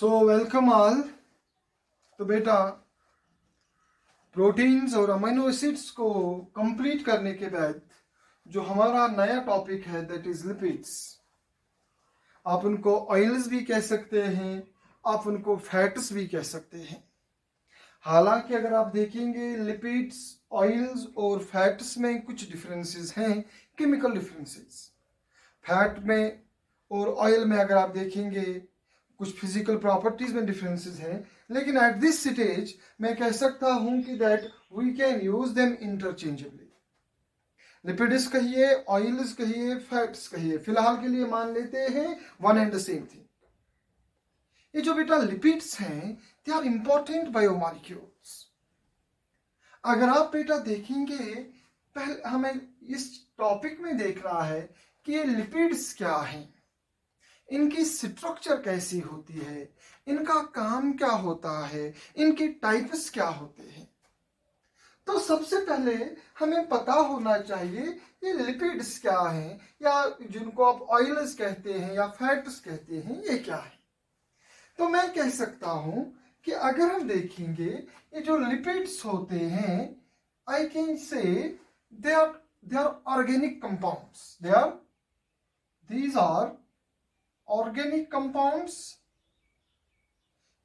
So welcome all. तो बेटा, proteins और अमीनो एसिड्स को कंप्लीट करने के बाद जो हमारा नया टॉपिक है दैट इज लिपिड्स। आप उनको ऑयल्स भी कह सकते हैं, आप उनको फैट्स भी कह सकते हैं। हालांकि अगर आप देखेंगे लिपिड्स, ऑयल्स और फैट्स में कुछ डिफरेंसेस हैं, केमिकल डिफरेंसेस। फैट में और ऑयल में अगर आप देखेंगे कुछ फिजिकल प्रॉपर्टीज में डिफरेंसेस हैं, लेकिन एट दिस स्टेज मैं कह सकता हूं कि that we can use them interchangeably. Lipids कहिए, ऑयल्स कहिए, फैट्स कहिए, फिलहाल के लिए मान लेते हैं one and the same thing. ये जो बेटा लिपिड्स हैं, दे आर इंपॉर्टेंट बायोमॉलिक्यूल्स। अगर आप बेटा देखेंगे, पहले हमें इस टॉपिक में देखना है कि ये लिपिड्स क्या हैं, इनकी स्ट्रक्चर कैसी होती है, इनका काम क्या होता है, इनके टाइप्स क्या होते हैं। तो सबसे पहले हमें पता होना चाहिए ये लिपिड्स क्या हैं, या जिनको आप ऑयल्स कहते हैं या फैट्स कहते हैं, ये क्या है। तो मैं कह सकता हूं कि अगर हम देखेंगे ये जो लिपिड्स होते हैं, I can say they are organic compounds. These are organic compounds.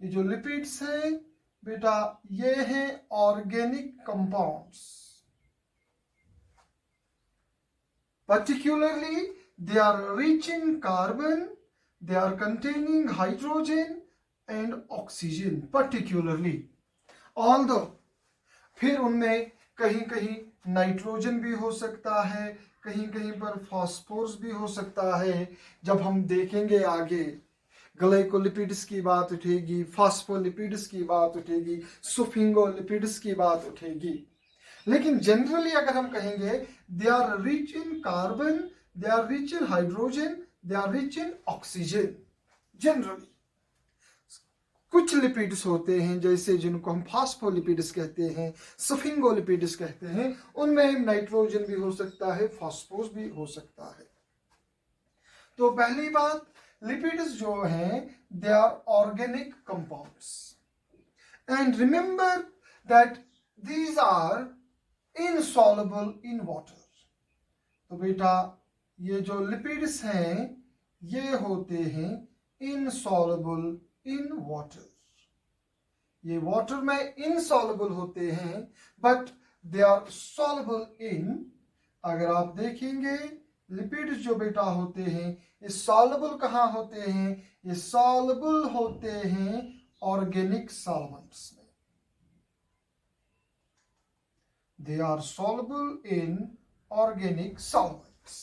ये जो लिपिड्स हैं बेटा, ये हैं organic compounds. Particularly they are rich in carbon, they are containing hydrogen and oxygen particularly. Although फिर उनमें कहीं कहीं नाइट्रोजन भी हो सकता है, कहीं कहीं पर फास्फोरस भी हो सकता है। जब हम देखेंगे आगे, ग्लाइकोलिपिड्स की बात उठेगी, फास्फोलिपिड्स की बात उठेगी, सुफिंगोलिपिड्स की बात उठेगी। लेकिन जनरली अगर हम कहेंगे they are rich in carbon, they are rich in hydrogen, they are rich in oxygen. Generally कुछ लिपिड्स होते हैं जैसे जिनको हम फास्फोलिपिड्स कहते हैं, सफिंगोलिपिड्स कहते हैं, उनमें नाइट्रोजन भी हो सकता है, फास्फोरस भी हो सकता है। तो पहली बात, लिपिड्स जो हैं they are organic compounds and remember that these are insoluble in water. तो बेटा ये जो लिपिड्स हैं ये होते हैं इनसॉल्युबल इन वाटर। ये वाटर में इनसॉल्युबल होते हैं but they are soluble in, अगर आप देखेंगे लिपिड्स जो बेटा होते हैं ये सॉल्युबल कहाँ होते हैं, ये सॉल्युबल होते हैं ऑर्गेनिक सॉल्वेंट्स में। They are soluble in organic solvents.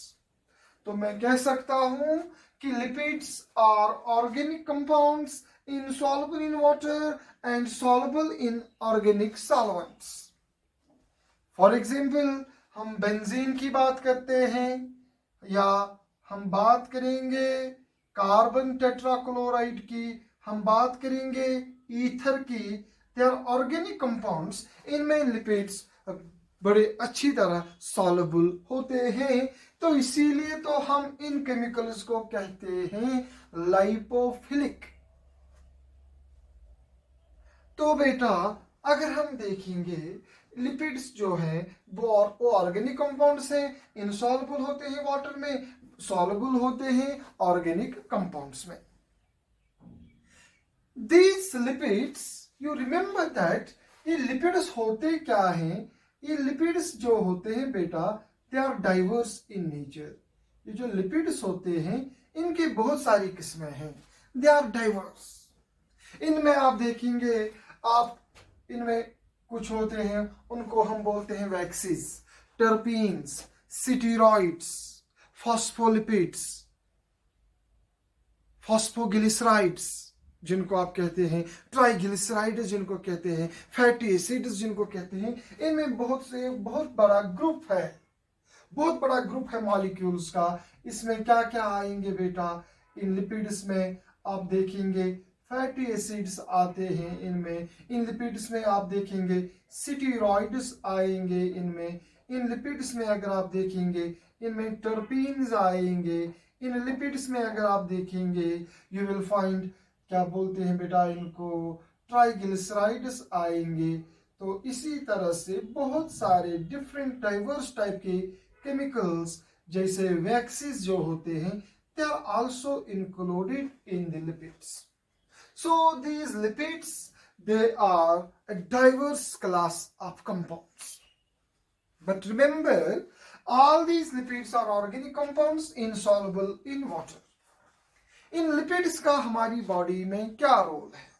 तो मैं कह सकता हूं कि lipids are organic compounds insoluble in water and soluble in organic solvents. For example, हम बेंजीन की बात करते हैं या हम बात करेंगे कार्बन टेट्राक्लोराइड की, हम बात करेंगे ईथर की। दे आर ऑर्गेनिक कंपाउंड्स, इनमें लिपिड्स बड़े अच्छी तरह सॉल्युबल होते हैं। तो इसीलिए तो हम इन केमिकल्स को कहते हैं लाइपोफिलिक। तो बेटा अगर हम देखेंगे लिपिड्स जो हैं वो ऑर्गेनिक कंपाउंड्स हैं, इनसॉल्युबल होते हैं वाटर में, सॉल्युबल होते हैं ऑर्गेनिक कंपाउंड्स में। These lipids, you remember that ये लिपिड्स होते क्या हैं, ये लिपिड्स जो होते हैं बेटा they are diverse in nature. ये जो लिपिड्स होते हैं इनकी बहुत सारी किस्में हैं, दे आर डाइवर्स। इनमें आप देखेंगे, आप इनमें कुछ होते हैं उनको हम बोलते हैं waxes, terpenes, steroids, phospholipids, phosphoglycerides जिनको आप कहते हैं, ट्राइग्लिसराइड्स जिनको कहते हैं, फैटी एसिड्स जिनको कहते हैं। इनमें बहुत बड़ा ग्रुप है, बहुत बड़ा ग्रुप है मॉलिक्यूल्स का। इसमें क्या क्या आएंगे बेटा, इन लिपिड्स में आप देखेंगे फैटी एसिड्स आते हैं इनमें, इन लिपिड्स में आप देखेंगे स्टीरॉइड्स आएंगे इनमें, इन लिपिड्स में अगर आप देखेंगे इनमें टर्पीन्स आएंगे, इन लिपिड्स में अगर आप देखेंगे यू विल फाइंड क्या बोलते हैं बेटा इनको, ट्राइग्लिसराइड्स आएंगे। तो इसी तरह से बहुत सारे डिफरेंट डाइवर्स टाइप के केमिकल्स जैसे वैक्सीज जो होते हैं, they are also included in the lipids. So these lipids, they are a diverse class of compounds. But remember, all these lipids are organic compounds insoluble in water. In lipids का हमारी body में क्या role है?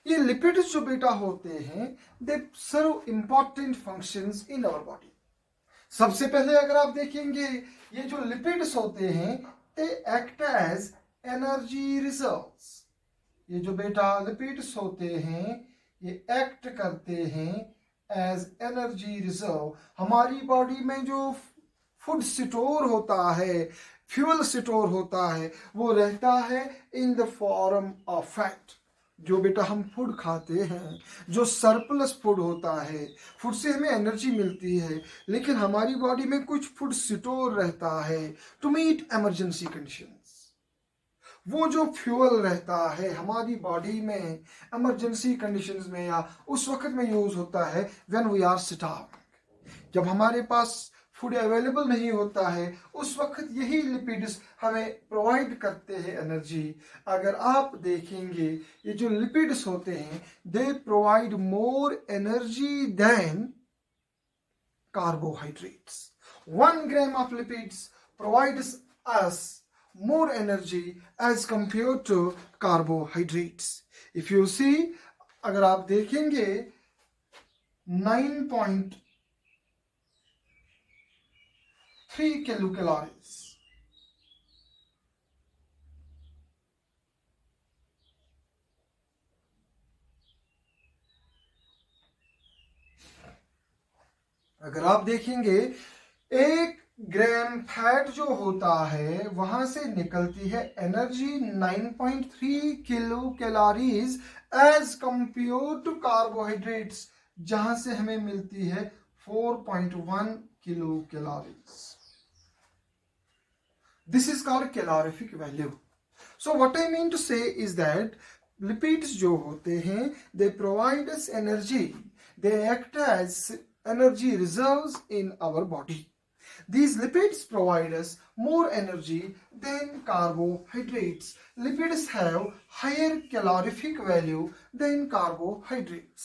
ये lipids जो बेटा होते हैं, they serve important functions in our body. सबसे पहले अगर आप देखेंगे, ये जो लिपिड्स होते हैं, they act as energy reserves. ये जो बेटा लिपिड्स होते हैं, ये एक्ट करते हैं एज एनर्जी रिजर्व। हमारी बॉडी में जो फूड स्टोर होता है, फ्यूल स्टोर होता है, वो रहता है in the form of fat. जो बेटा हम फूड खाते हैं, जो सरप्लस फूड होता है, फूड से हमें एनर्जी मिलती है, लेकिन हमारी बॉडी में कुछ फूड स्टोर रहता है टू मीट इमरजेंसी कंडीशंस। वो जो फ्यूल रहता है हमारी बॉडी में इमरजेंसी कंडीशंस में या उस वक्त में यूज होता है व्हेन वी आर स्टार्विंग। जब हमारे पास फूड अवेलेबल नहीं होता है, उस वक्त यही लिपिड्स हमें प्रोवाइड करते हैं एनर्जी। अगर आप देखेंगे, ये जो लिपिड्स होते हैं, they provide more energy than carbohydrates. 1 gram of lipids provides us more energy as compared to carbohydrates. If you see, अगर आप देखेंगे 9.3 kilocalories, अगर आप देखेंगे 1 ग्राम फैट जो होता है, वहां से निकलती है energy 9.3 kilo calories as compare to carbohydrates, जहां से हमें मिलती है 4.1 kilo calories. This is called calorific value. So what I mean to say is that lipids जो होते हैं, they provide us energy, they act as energy reserves in our body. These lipids provide us more energy than carbohydrates. Lipids have higher calorific value than carbohydrates.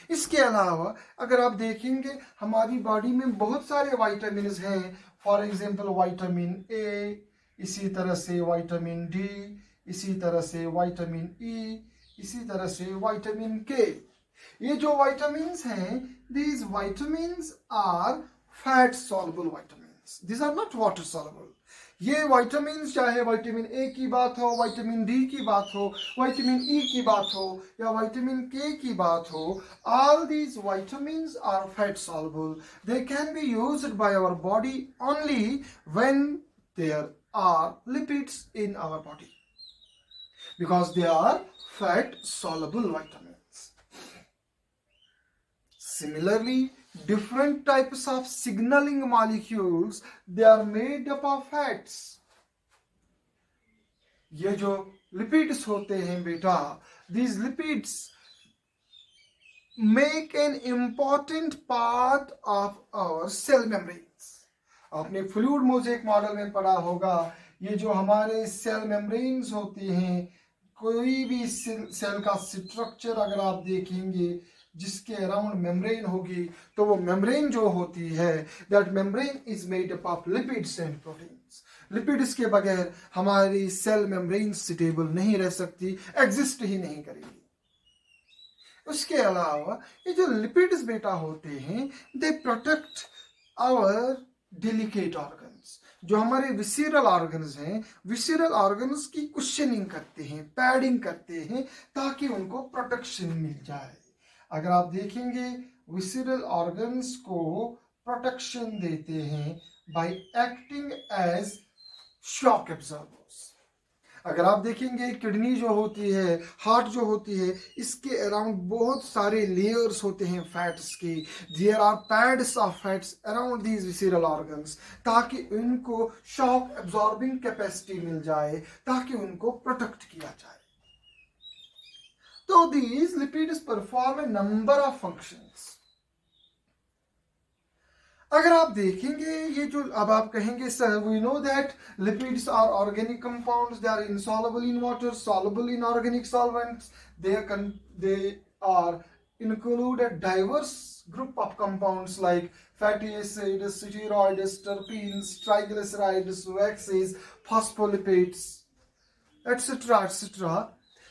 इसके अलावा अगर आप देखेंगे, हमारी body में बहुत सारे विटामिन हैं। फॉर एग्जाम्पल विटामिन ए, इसी तरह से विटामिन डी, इसी तरह से विटामिन ई, इसी तरह से विटामिन के। ये जो विटामिन्स हैं, these vitamins are fat soluble vitamins. These are not water soluble. ये विटामिन्स चाहे विटामिन ए की बात हो, विटामिन डी की बात हो, विटामिन ई की बात हो या विटामिन के की बात हो, all these vitamins are fat soluble. They can be used by our body only when there are lipids in our body, because they are fat soluble vitamins. Similarly, different types of signaling molecules, they are made up of fats. ये जो lipids होते हैं बेटा, these lipids make an important part of our cell membranes. आपने fluid mosaic model में पढ़ा होगा, ये जो हमारे सेल मेम्ब्रेन्स होती हैं, कोई भी सेल का स्ट्रक्चर अगर आप देखेंगे जिसके अराउंड मेम्ब्रेन होगी, तो वो मेम्ब्रेन जो होती है, that membrane is made up of lipids and proteins. Lipids के बगैर हमारी सेल मेम्ब्रेन स्टेबल नहीं रह सकती, एग्जिस्ट ही नहीं करेगी। उसके अलावा ये जो लिपिड्स बेटा होते हैं, they protect our delicate organs. जो हमारे विसरल ऑर्गन्स हैं, विसरल ऑर्गन्स की कुशनिंग करते हैं, पैडिंग करते हैं, ताकि उनको प्रोटेक्शन मिल जाए। अगर आप देखेंगे, विसरल ऑर्गन्स को प्रोटेक्शन देते हैं by acting as shock absorbers. अगर आप देखेंगे, किडनी जो होती है, हार्ट जो होती है, इसके अराउंड बहुत सारे लेयर्स होते हैं फैट्स के। There are pads of fats around these visceral organs, ताकि उनको शॉक एब्जॉर्बिंग कैपेसिटी मिल जाए, ताकि उनको प्रोटेक्ट किया जाए। तो these lipids perform a number of functions. अगर आप देखेंगे ये जो अब आप कहेंगे sir we know that lipids are organic compounds, they are insoluble in water, soluble in organic solvents, they are include a diverse group of compounds like fatty acids, steroids, terpenes, triglycerides, waxes, phospholipids, etc., etc.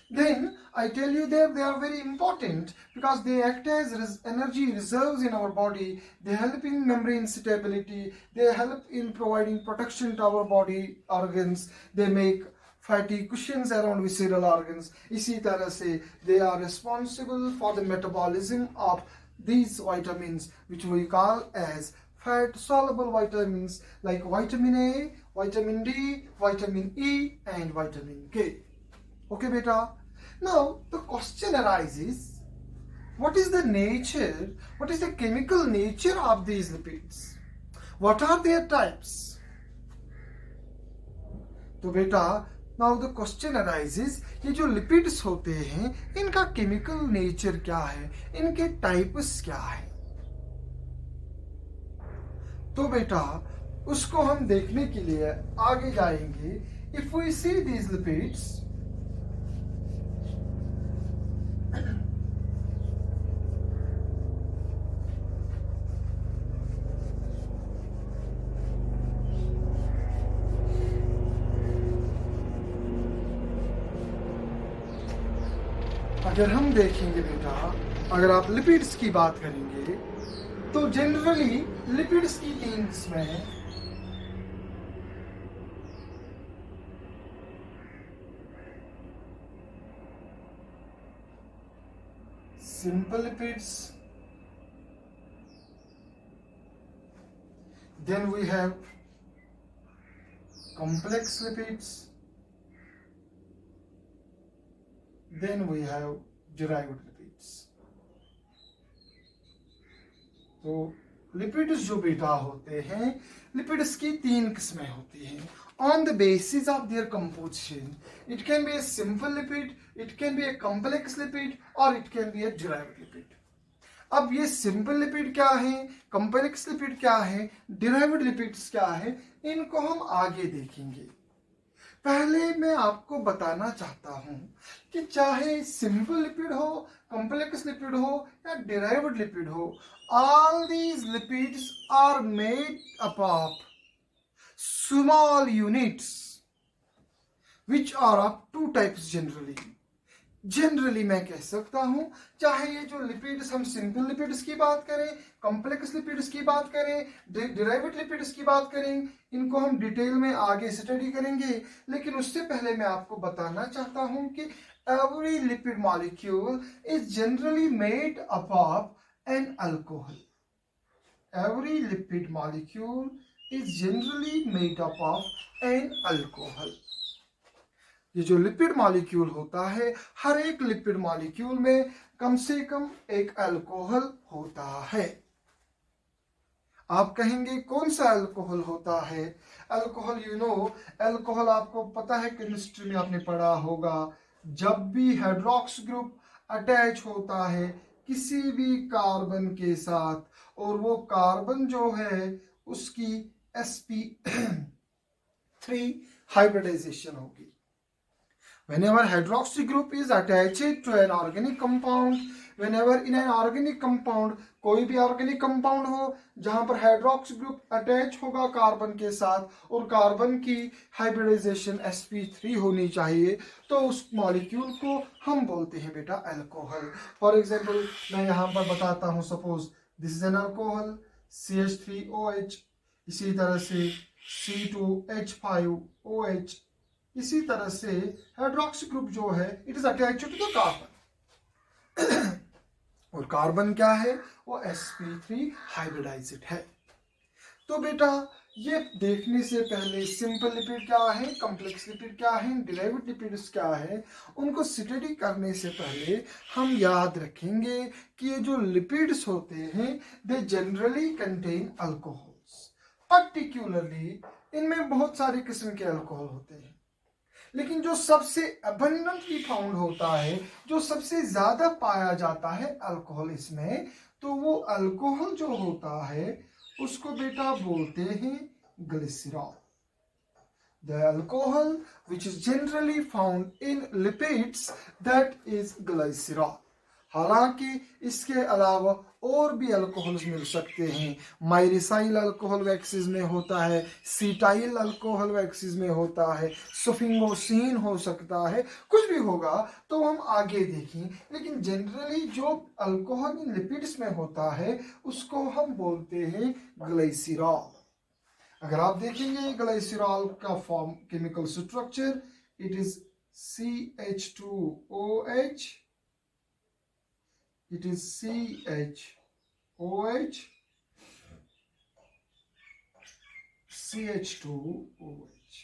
Then I tell you that they are very important because they act as energy reserves in our body. They help in membrane stability. They help in providing protection to our body organs. They make fatty cushions around visceral organs. इसी तरह से they are responsible for the metabolism of these vitamins, which we call as fat soluble vitamins like vitamin A, vitamin D, vitamin E, and vitamin K. Okay, beta. Now the question arises, what is the nature, what is the chemical nature of these lipids? What are their types? तो बेटा now the question arises, ये जो lipids होते हैं इनका chemical nature क्या है, इनके types क्या है? तो बेटा उसको हम देखने के लिए आगे जाएंगे. If we see these lipids, अगर हम देखेंगे बेटा, अगर आप लिपिड्स की बात करेंगे तो जनरली लिपिड्स की तीन किस्में हैं. Simple lipids, then we have complex lipids, then we have derived lipids. तो लिपिड्स जो बेटा होते हैं, लिपिड्स की तीन किस्में होती हैं on the basis of their composition. It can be a simple lipid, it can be a complex lipid, or it can be a derived lipid. अब ये सिंपल लिपिड क्या है, कॉम्प्लेक्स लिपिड क्या है, डिराइव्ड लिपिड्स क्या है, इनको हम आगे देखेंगे. पहले मैं आपको बताना चाहता हूं कि चाहे सिंपल लिपिड हो, कॉम्प्लेक्स लिपिड हो या डिराइव्ड लिपिड हो, all these lipids are made up of small units which are of two types generally मैं कह सकता हूं, चाहे ये जो लिपिड्स हम सिंपल लिपिड्स की बात करें, कॉम्प्लेक्स लिपिड्स की बात करें, डिराइव्ड लिपिड्स की बात करें, इनको हम डिटेल में आगे स्टडी करेंगे. लेकिन उससे पहले मैं आपको बताना चाहता हूं कि every lipid molecule is generally made up of an alcohol. Every lipid molecule is generally made up of an alcohol. ये जो लिपिड मॉलिक्यूल होता है, हर एक लिपिड मॉलिक्यूल में कम से कम एक अल्कोहल होता है. आप कहेंगे कौन सा अल्कोहल होता है? अल्कोहल अल्कोहल आपको पता है, केमिस्ट्री में आपने पढ़ा होगा, जब भी हाइड्रोक्स ग्रुप अटैच होता है किसी भी कार्बन के साथ और वो कार्बन जो है उसकी sp3 hybridization होगी. Whenever hydroxy group is attached to an organic compound, whenever in an organic compound, कोई भी organic compound हो जहां पर हाइड्रोक्सी ग्रुप अटैच होगा कार्बन के साथ और कार्बन की हाइब्रिडाइजेशन sp3 होनी चाहिए, तो उस मॉलिक्यूल को हम बोलते हैं बेटा अल्कोहल. फॉर एग्जांपल मैं यहां पर बताता हूं, suppose this is an alcohol CH3OH, इसी तरह से C2H5OH, इसी तरह से हाइड्रोक्सी ग्रुप जो है it is attached to the carbon और कार्बन क्या है, वो sp3 हाइब्रिडाइज्ड है. तो बेटा ये देखने से पहले सिंपल लिपिड क्या है, कॉम्प्लेक्स लिपिड क्या है, डिराइव्ड लिपिड्स क्या है, उनको स्टडी करने से पहले हम याद रखेंगे कि ये जो लिपिड्स होते हैं they generally contain alcohols. Particularly इनमें बहुत सारे किस्म के अल्कोहल होते हैं. लेकिन जो सबसे अबंडेंटली फाउंड होता है, जो सबसे ज्यादा पाया जाता है अल्कोहल इसमें, तो वो अल्कोहल जो होता है उसको बेटा बोलते हैं glycerol. The alcohol which is generally found in lipids, that is glycerol. हालांकि इसके अलावा और भी अल्कोहल्स मिल सकते हैं। माइरिसाइल अल्कोहल वैक्सीज में होता है, सीटाइल अल्कोहल वैक्सीज में होता है, सफिंगोसिन हो सकता है, कुछ भी होगा तो हम आगे देखें। लेकिन जनरली जो अल्कोहल इन लिपिड्स में होता है उसको हम बोलते हैं ग्लिसरॉल। अगर आप देखेंगे ग्लिसरॉल का form, chemical structure, it is CH2OH, it is CHOH, CH2OH.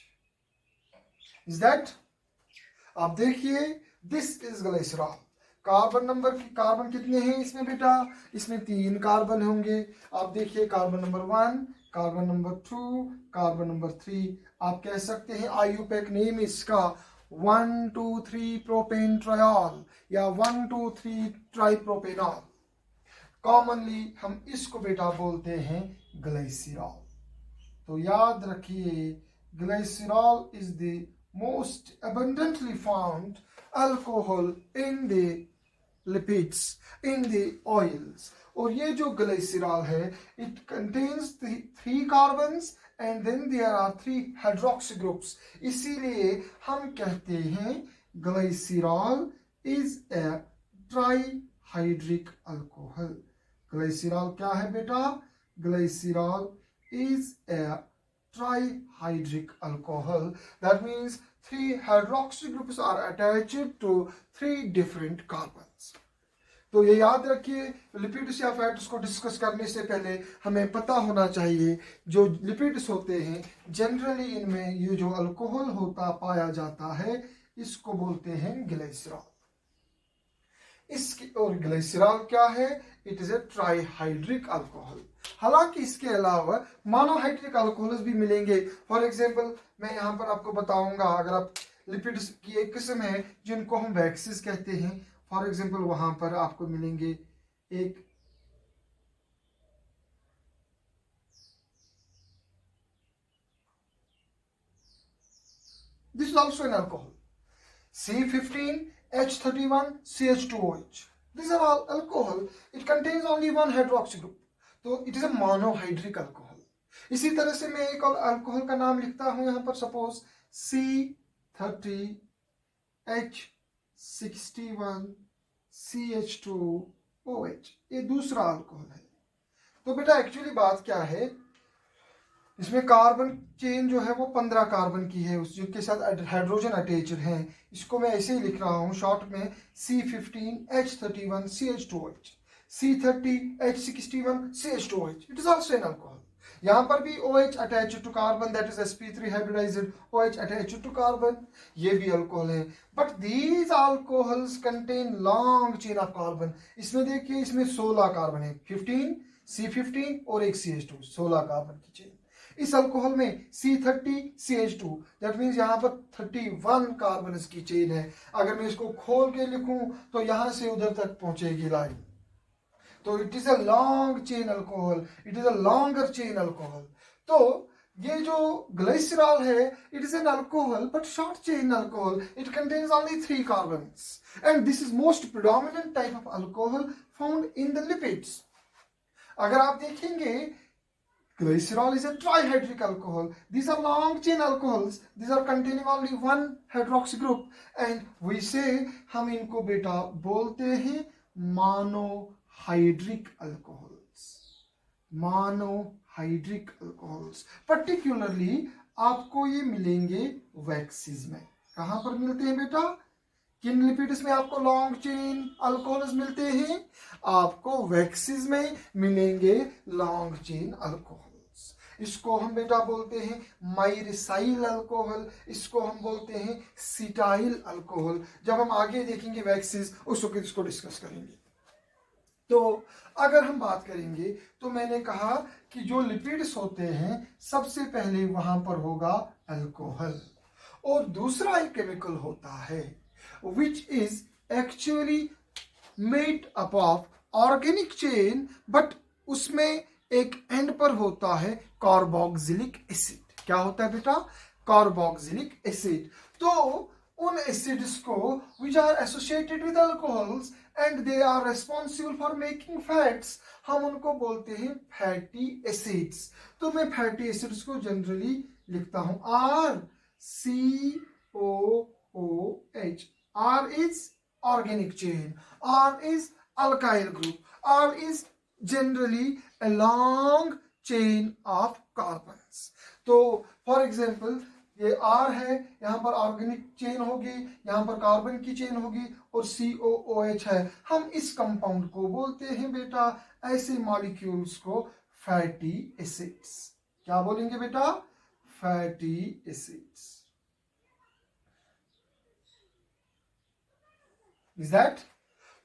Is that? आप देखिए, this is glycerol. Carbon number, carbon कितने हैं इसमें बेटा? इसमें 3 कार्बन होंगे। आप देखिए, carbon number 1, carbon number 2, carbon number 3। आप कह सकते हैं आईयूपैक नेम इसका 1,2,3 प्रोपेन ट्रायल या 1,2,3 ट्राइप्रोपेनॉल। कॉमनली हम इसको बेटा बोलते हैं ग्लिसरॉल। तो याद रखिए, glycerol is the most abundantly found alcohol in the lipids, in the oils. और ये जो ग्लिसरॉल है, it contains 3 carbons and then there are 3 hydroxy groups. इसीलिए हम कहते हैं glycerol is a trihydric alcohol. Glycerol क्या है बेटा? Glycerol is a trihydric alcohol. That means 3 hydroxy groups are attached to 3 different carbons. तो ये याद रखिए, लिपिड्स या फैट्स को डिस्कस करने से पहले हमें पता होना चाहिए जो लिपिड्स होते हैं जनरली इनमें ये जो अल्कोहल होता पाया जाता है इसको बोलते हैं ग्लिसरॉल। इसकी और ग्लिसरॉल क्या है? It is a trihydric alcohol. हालांकि इसके अलावा मोनोहाइड्रिक अल्कोहल्स भी मिलेंगे। फॉर एग्जांपल मैं यहाँ पर आपको बताऊंगा, अगर आप लिपिड्स की एक किस्म है जिनको हम वैक्सीज कहते हैं। फॉर एग्जांपल वहां पर आपको मिलेंगे एक this is also an alcohol, C15H31CH2OH. These are all alcohol. It contains only one hydroxy group. तो it is a monohydric alcohol. इसी तरह से मैं एक और अल्कोहल का नाम लिखता हूं यहां पर, सपोज C30H61CH2OH। ये दूसरा अल्कोहल है। तो बेटा एक्चुअली बात क्या है, इसमें कार्बन चेन जो है वो 15 कार्बन की है, उस जिनके साथ हाइड्रोजन अटैच्ड है। इसको मैं ऐसे ही लिख रहा हूं शॉर्ट में, C15H31CH2OH, C30H61CH2OH. It is also an alcohol. यहाँ पर भी OH attached to carbon, that is sp3 hybridized OH attached to carbon, ये भी अल्कोहल है। But these alcohols contain long chain of carbon. इसमें देखिए, इसमें 16 कार्बन है, 15 C15 और एक CH2, 16 कार्बन की चेन। इस अल्कोहल में C30CH2, दैट मीन्स यहाँ पर 31 कार्बन की चेन है। अगर मैं इसको खोल के लिखूं तो यहां से उधर तक पहुंचेगी लाइन। तो it is a long chain alcohol, it is a longer chain alcohol. तो ये जो ग्लिसरॉल है, it is an alcohol but short chain alcohol. It contains only 3 carbons and this is most predominant type of alcohol found in the lipids. अगर आप देखेंगे, glycerol is a trihydric alcohol. These are long chain alcohols. These are containing only one hydroxy group. And we say, हम इनको बेटा बोलते हैं monohydric alcohols. Monohydric alcohols. Particularly आपको ये मिलेंगे वैक्सीज में। कहाँ पर मिलते हैं बेटा? किन लिपिड्स में आपको लॉन्ग चेन अल्कोहल्स मिलते हैं? आपको वैक्सीज में मिलेंगे लॉन्ग चेन अल्कोहल्स। इसको हम बेटा बोलते हैं माइरिसाइल अल्कोहल, इसको हम बोलते हैं सीटाइल अल्कोहल। जब हम आगे देखेंगे वैक्सीज, उस वक्त इसको डिस्कस करेंगे। तो अगर हम बात करेंगे तो मैंने कहा कि जो लिपिड्स होते हैं सबसे पहले वहां पर होगा अल्कोहल, और दूसरा एक केमिकल होता है which is actually made up of organic chain, but उसमें एक एंड पर होता है कार्बोक्सिलिक एसिड। क्या होता है बेटा? Carboxylic acid. तो उन एसिड्स को which are associated with alcohols and they are responsible for making fats, हम उनको बोलते हैं फैटी एसिड्स। तो मैं फैटी एसिड्स को जनरली लिखता हूं RCOOH। R is organic chain, R is alkyl group, R is generally a long chain of carbons। तो फॉर एग्जाम्पल ये R है, यहाँ पर ऑर्गेनिक चेन होगी, यहाँ पर कार्बन की चेन होगी और COOH है। हम इस कंपाउंड को बोलते हैं बेटा, ऐसे मॉलिक्यूल्स को फैटी एसिड्स। क्या बोलेंगे बेटा? Fatty acids. Is that?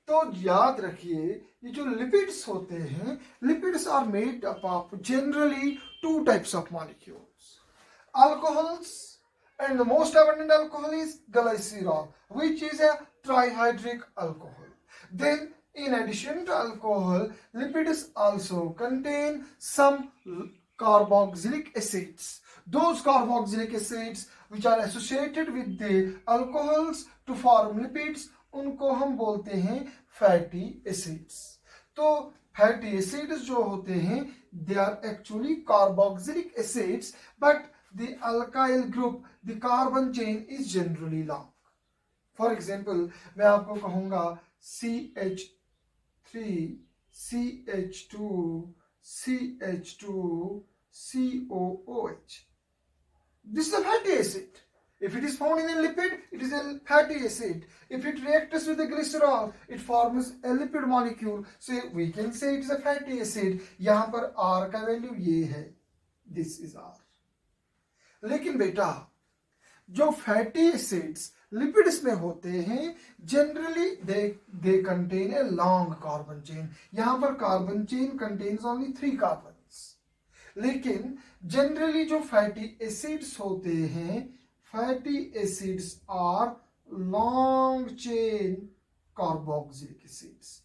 तो याद रखिए ये जो लिपिड्स होते हैं, lipids are made up of generally two types of molecules, alcohols, and the most abundant alcohol is glycerol, which is a trihydric alcohol. Then in addition to alcohol, lipids also contain some carboxylic acids. Those carboxylic acids which are associated with the alcohols to form lipids, उनको हम बोलते हैं fatty acids. तो fatty acids जो होते हैं they are actually carboxylic acids, but the alkyl group, the carbon chain is generally long. For example, मैं आपको कहूंगा CH3 CH2 CH2 COOH. This is a fatty acid. If it is found in a lipid, it is a fatty acid. If it reacts with the glycerol, it forms a lipid molecule. So we can say it is a fatty acid. यहाँ पर R का value ये है, this is R. लेकिन बेटा जो fatty acids lipids में होते हैं generally they contain a long carbon chain. यहां पर carbon chain contains only 3 carbons, लेकिन जनरली जो फैटी एसिड्स होते हैं, fatty acids are long chain carboxylic acids.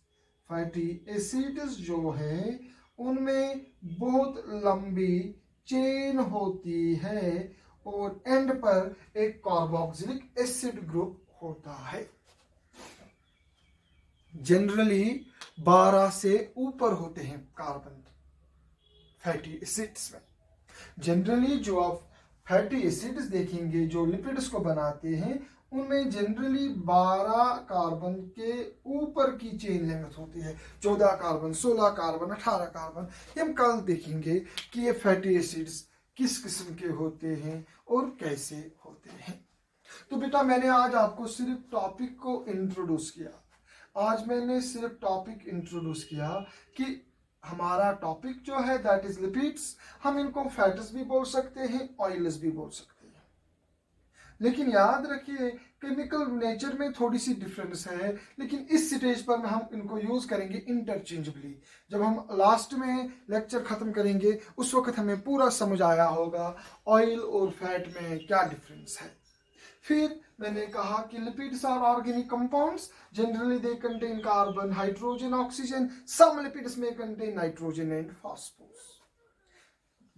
Fatty acids जो है उनमें बहुत लंबी चेन होती है और एंड पर एक कार्बोक्सिलिक एसिड ग्रुप होता है। जनरली 12 से ऊपर होते हैं कार्बन फैटी एसिड्स में। जनरली जो आप फैटी एसिड्स देखेंगे जो लिपिड्स को बनाते हैं, उनमें जनरली 12 कार्बन के ऊपर की चेन लेंथ होती है, 14 कार्बन, 16 कार्बन, 18 कार्बन। हम कल देखेंगे कि ये फैटी एसिड्स किस किस्म के होते हैं और कैसे होते हैं। तो बेटा मैंने आज आपको सिर्फ टॉपिक को इंट्रोड्यूस किया। आज मैंने सिर्फ टॉपिक इंट्रोड्यूस किया कि हमारा टॉपिक जो है दैट इज लिपिड्स। हम इनको फैट्स भी बोल सकते हैं, ऑयल्स भी बोल सकते हैं, लेकिन याद रखिए केमिकल नेचर में थोड़ी सी डिफरेंस है। लेकिन इस स्टेज पर हम इनको यूज करेंगे इंटरचेंजेबली। जब हम लास्ट में लेक्चर खत्म करेंगे उस वक्त हमें पूरा समझ आया होगा ऑयल और फैट में क्या डिफरेंस है। फिर मैंने कहा कि lipids are organic compounds, generally they contain carbon, hydrogen, oxygen. Some lipids में contain nitrogen and phosphorus.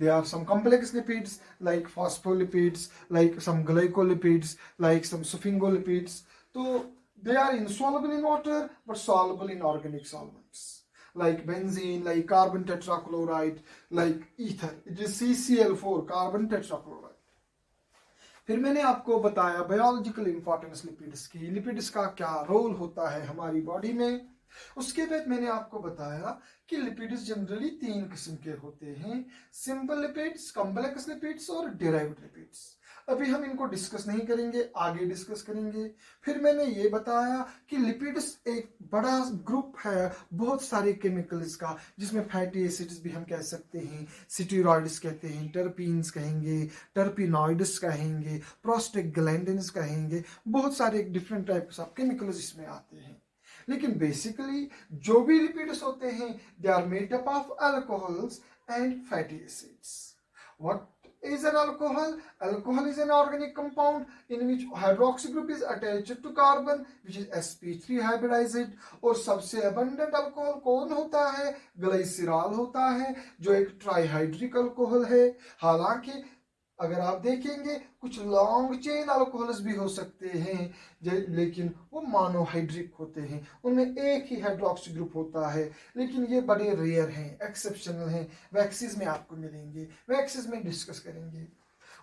There are some complex lipids like phospholipids, like some glycolipids, like some sphingolipids. So they are insoluble in water but soluble in organic solvents, like benzene, like carbon tetrachloride, like ether. It is CCl4, carbon tetrachloride. फिर मैंने आपको बताया biological importance lipids की, lipids का क्या role होता है हमारी बॉडी में। उसके बाद मैंने आपको बताया कि लिपिड्स जनरली 3 किस्म के होते हैं, सिंपल लिपिड्स, कॉम्प्लेक्स लिपिड्स और डिराइव्ड लिपिड्स। अभी हम इनको डिस्कस नहीं करेंगे, आगे डिस्कस करेंगे। फिर मैंने ये बताया कि लिपिड्स एक बड़ा ग्रुप है बहुत सारे केमिकल्स का, जिसमें फैटी एसिड्स भी हम कह सकते हैं, स्टीरॉइड्स कहते हैं, टर्पीन्स कहेंगे, टर्पिनॉइड्स कहेंगे, प्रोस्टाग्लैंडिन्स कहेंगे, बहुत सारे डिफरेंट टाइप्स ऑफ केमिकल्स इसमें आते हैं। लेकिन बेसिकली जो भी लिपिड्स होते हैं they are made up of alcohols and fatty acids. What is an alcohol? Alcohol is an organic compound in which hydroxy group is attached to carbon, which is sp3 hybridized. और सबसे abundant alcohol कौन होता है? ग्लाइसिरॉल होता है, जो एक trihydric alcohol है। हालांकि अगर आप देखेंगे कुछ लॉन्ग चेन अल्कोहल्स भी हो सकते हैं, लेकिन वो मोनोहाइड्रिक होते हैं, उनमें एक ही हाइड्रोक्सी ग्रुप होता है, लेकिन ये बड़े रेयर हैं, एक्सेप्शनल हैं। वैक्सीज में आपको मिलेंगे, वैक्सीज में डिस्कस करेंगे।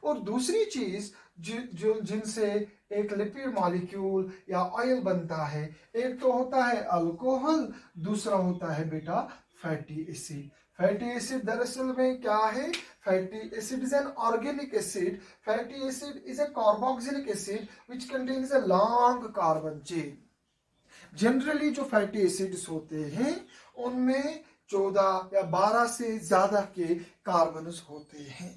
और दूसरी चीज जिनसे एक लिपिड मॉलिक्यूल या ऑयल बनता है, एक तो होता है अल्कोहल, दूसरा होता है बेटा फैटी एसिड। फैटी एसिड दरअसल में क्या है? Fatty acid is an organic acid. Fatty acid is a carboxylic acid which contains A long carbon chain. Generally जो फैटी एसिड्स होते हैं उनमें 14 या 12 से ज्यादा के कार्बन्स होते हैं।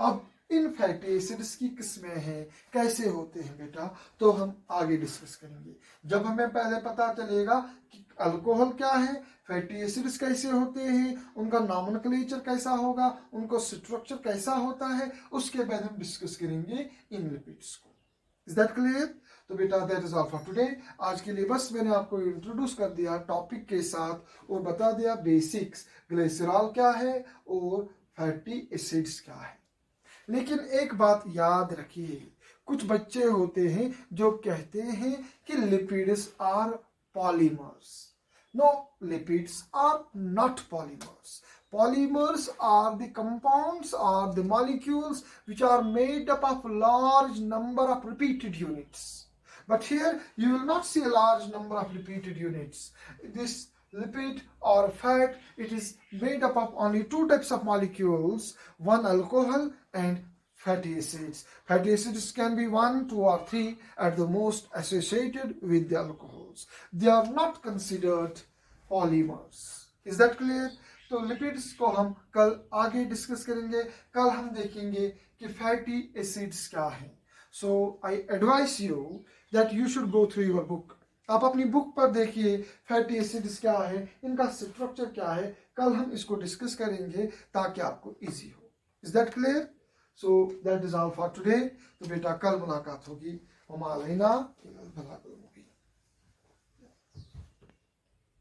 अब इन फैटी एसिड्स की किस्में हैं, कैसे होते हैं बेटा, तो हम आगे डिस्कस करेंगे। जब हमें पहले पता चलेगा कि अल्कोहल क्या है, फैटी एसिड्स कैसे होते हैं, उनका नॉमेनक्लेचर कैसा होगा, उनको स्ट्रक्चर कैसा होता है, उसके बाद हम डिस्कस करेंगे इन लिपिड्स को। Is that clear? तो बेटा that is all for today. आज के लिए बस मैंने आपको इंट्रोड्यूस कर दिया टॉपिक के साथ और बता दिया बेसिक्स, ग्लिसरॉल क्या है और फैटी एसिड्स क्या है। लेकिन एक बात याद रखिए, कुछ बच्चे होते हैं जो कहते हैं कि lipids are polymers. No, lipids are not polymers. Polymers are the compounds or the molecules which are made up of large number of repeated units. But here you will not see a large number of repeated units. This lipid or fat, it is made up of only two types of molecules, one alcohol and fatty acids. Fatty acids can be 1, 2 or 3 at the most associated with the alcohols. They are not considered polymers. Is that clear? तो lipids को हम कल आगे discuss करेंगे। कल हम देखेंगे कि फैटी एसिड्स क्या हैं। So I advise you that you should go through your book. आप अपनी बुक पर देखिए फैटी एसिड्स क्या है, इनका स्ट्रक्चर क्या है। कल हम इसको डिस्कस करेंगे ताकि आपको इजी हो। Is that clear? So that is all for today. तो बेटा कल मुलाकात होगी।